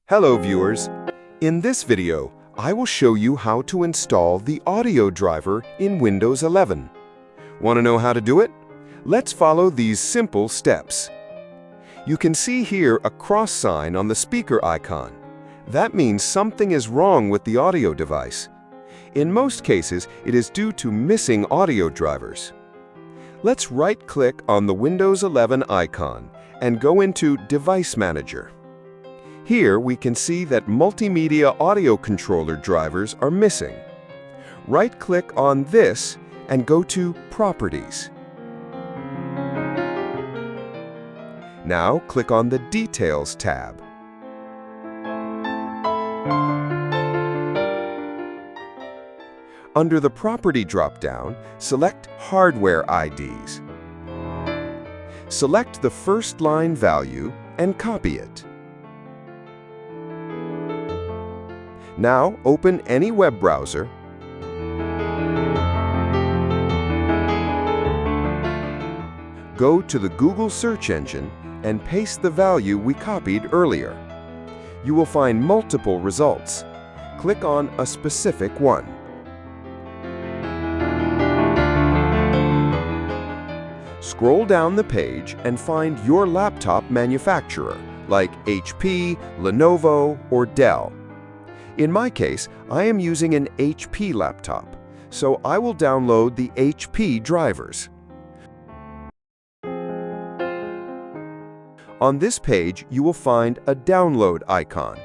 Hello viewers! In this video, I will show you how to install the audio driver in Windows 11. Want to know how to do it? Let's follow these simple steps. You can see here a cross sign on the speaker icon. That means something is wrong with the audio device. In most cases, it is due to missing audio drivers. Let's right-click on the Windows 11 icon and go into Device Manager. Here we can see that multimedia audio controller drivers are missing. Right-click on this and go to Properties. Now click on the Details tab. Under the Property drop-down, select Hardware IDs. Select the first line value and copy it. Now open any web browser go to the Google search engine and paste the value we copied earlier. You will find multiple results. Click on a specific one. Scroll down the page and find your laptop manufacturer, like HP, Lenovo, or Dell. In my case, I am using an HP laptop, so I will download the HP drivers. On this page, you will find a download icon.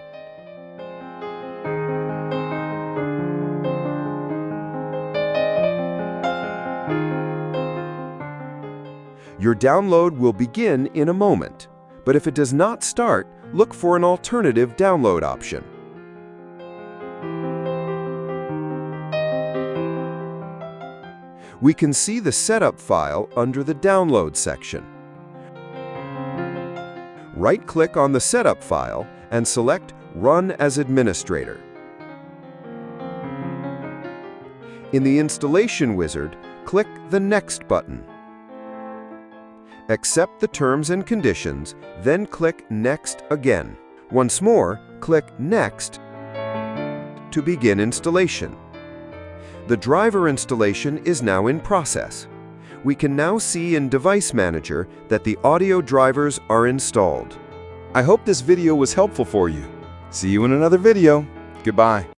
Your download will begin in a moment, but if it does not start, look for an alternative download option. We can see the setup file under the Download section. Right-click on the setup file and select Run as Administrator. In the Installation wizard, click the Next button. Accept the terms and conditions, then click Next again. Once more, click Next to begin installation. The driver installation is now in process. We can now see in Device Manager that the audio drivers are installed. I hope this video was helpful for you. See you in another video. Goodbye.